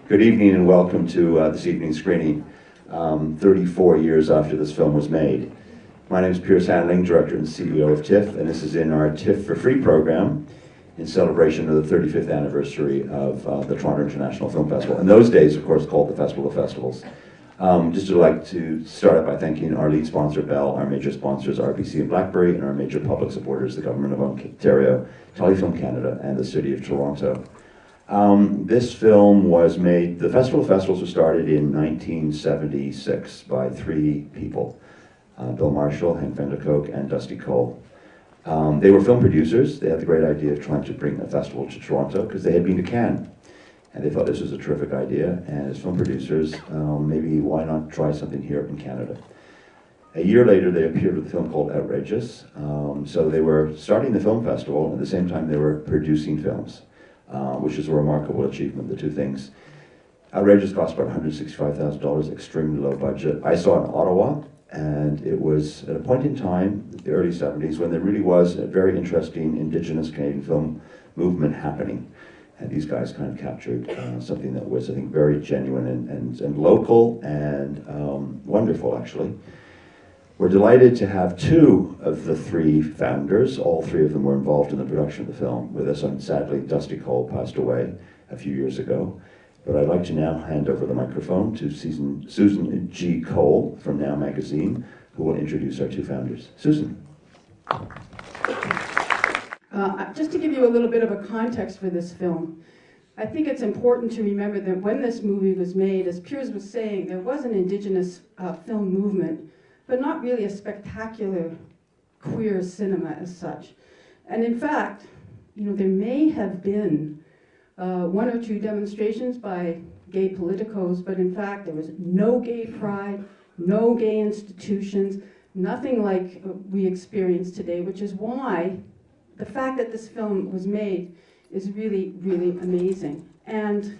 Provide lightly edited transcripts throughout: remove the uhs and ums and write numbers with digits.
Good evening and welcome to this evening's screening, 34 years after this film was made. My name is Piers Handling, Director and CEO of TIFF, and this is in our TIFF for Free program in celebration of the 35th anniversary of the Toronto International Film Festival. In those days, of course, called the Festival of Festivals. Just would like to start out by thanking our lead sponsor, Bell, our major sponsors, RBC and BlackBerry, and our major public supporters, the Government of Ontario, Telefilm Canada, and the City of Toronto. This film was made, the Festival of Festivals was started in 1976 by three people, Bill Marshall, Hank Vanderkook, and Dusty Cole. They were film producers. They had the great idea of trying to bring a festival to Toronto because they had been to Cannes. And they thought this was a terrific idea, and as film producers, maybe why not try something here in Canada? A year later, they appeared with a film called Outrageous. So they were starting the film festival, and at the same time they were producing films. Which is a remarkable achievement, the two things. Outrageous cost about $165,000, extremely low budget. I saw it in Ottawa, and it was at a point in time, the early 70s, when there really was a very interesting Indigenous Canadian film movement happening. And these guys kind of captured something that was, I think, very genuine and local and wonderful, actually. We're delighted to have two of the three founders. All three of them were involved in the production of the film with us, and sadly, Dusty Cole passed away a few years ago. But I'd like to now hand over the microphone to Susan G. Cole from Now Magazine, who will introduce our two founders. Susan. Just to give you a little bit of a context for this film, I think it's important to remember that when this movie was made, as Piers was saying, there was an Indigenous film movement, but not really a spectacular queer cinema as such. And in fact, there may have been one or two demonstrations by gay politicos, but in fact there was no gay pride, no gay institutions, nothing like we experience today, which is why the fact that this film was made is really, really amazing. And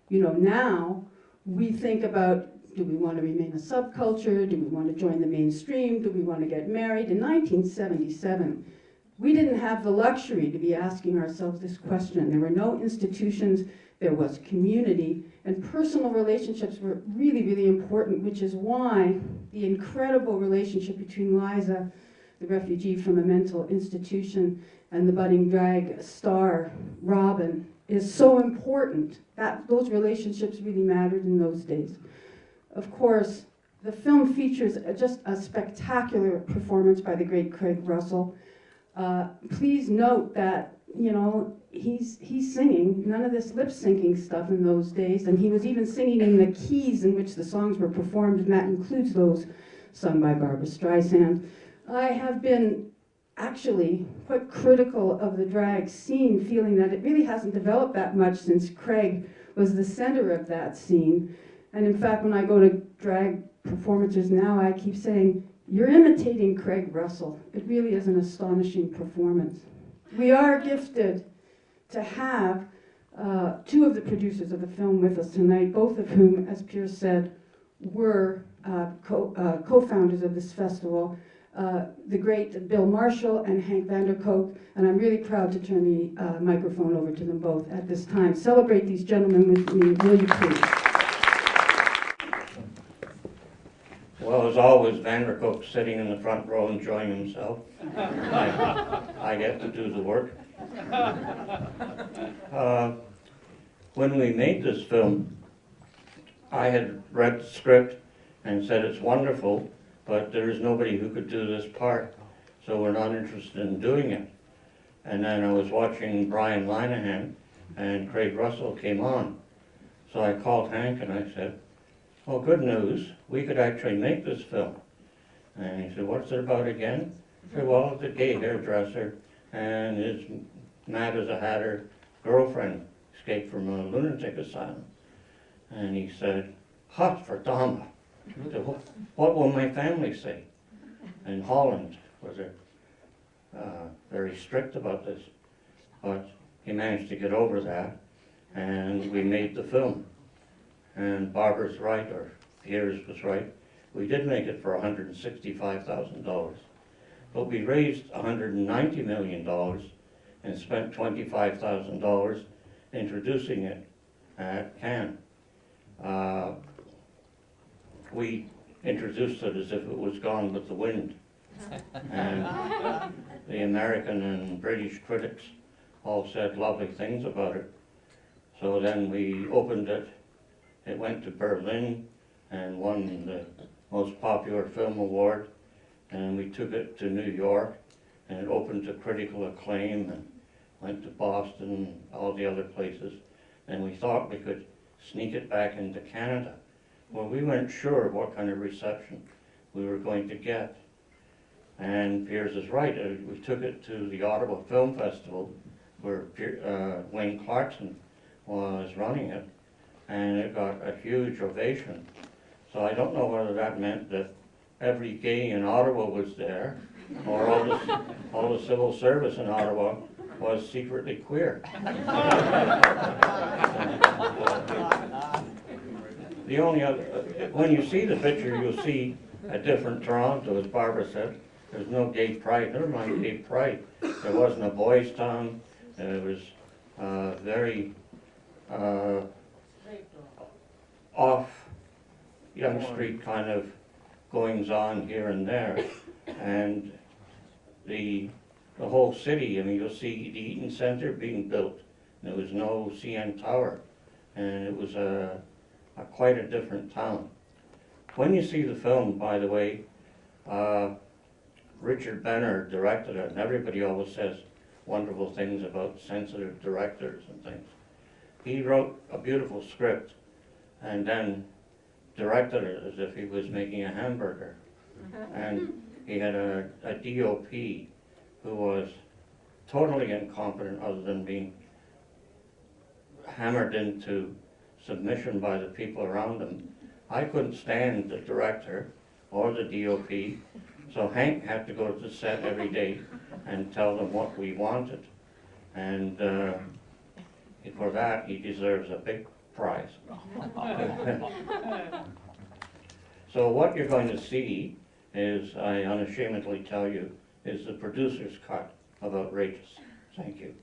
now we think about, do we want to remain a subculture? Do we want to join the mainstream? Do we want to get married? In 1977, we didn't have the luxury to be asking ourselves this question. There were no institutions, there was community, and personal relationships were really, really important, which is why the incredible relationship between Liza, the refugee from a mental institution, and the budding drag star, Robin, is so important. That those relationships really mattered in those days. Of course, the film features just a spectacular performance by the great Craig Russell. Please note that, he's singing, none of this lip-syncing stuff in those days, and he was even singing in the keys in which the songs were performed, and that includes those sung by Barbra Streisand. I have been actually quite critical of the drag scene, feeling that it really hasn't developed that much since Craig was the center of that scene. And in fact, when I go to drag performances now, I keep saying, you're imitating Craig Russell. It really is an astonishing performance. We are gifted to have two of the producers of the film with us tonight, both of whom, as Piers said, were co-founders of this festival. The great Bill Marshall and Hank Vanderkook, and I'm really proud to turn the microphone over to them both at this time. Celebrate these gentlemen with me, will you please? Well, as always, Vanderkook sitting in the front row enjoying himself. I get to do the work. When we made this film, I had read the script and said it's wonderful, but there is nobody who could do this part, so we're not interested in doing it. And then I was watching Brian Linehan, and Craig Russell came on. So I called Hank and I said, well, good news, we could actually make this film. And he said, what's it about again? I said, well, it's a gay hairdresser and his mad as a hatter girlfriend escaped from a lunatic asylum. And he said, hot for Dama. I said, what will my family say? And Holland was very strict about this, but he managed to get over that, and we made the film. And Barbara's right, or Piers was right. We did make it for $165,000. But we raised $190 million and spent $25,000 introducing it at Cannes. We introduced it as if it was Gone with the Wind. And the American and British critics all said lovely things about it. So then we opened it. It went to Berlin and won the most popular film award. And we took it to New York, and it opened to critical acclaim and went to Boston and all the other places. And we thought we could sneak it back into Canada. Well, we weren't sure what kind of reception we were going to get. And Piers is right. We took it to the Ottawa Film Festival, where Wayne Clarkson was running it, and it got a huge ovation. So I don't know whether that meant that every gay in Ottawa was there, or all the civil service in Ottawa was secretly queer. The only other, when you see the picture, you'll see a different Toronto, as Barbara said. There's no gay pride. Never mind gay pride. There wasn't a boys' town. It was very off Yonge Street kind of goings on here and there, and the whole city. I mean, you'll see the Eaton Centre being built. There was no CN Tower, and it was quite a different town. When you see the film, by the way, Richard Benner directed it, and everybody always says wonderful things about sensitive directors and things. He wrote a beautiful script and then directed it as if he was making a hamburger. And he had a DOP who was totally incompetent other than being hammered into submission by the people around him. I couldn't stand the director or the DOP, so Hank had to go to the set every day and tell them what we wanted. And for that, he deserves a big prize. So what you're going to see is, I unashamedly tell you, is the producer's cut of Outrageous. Thank you.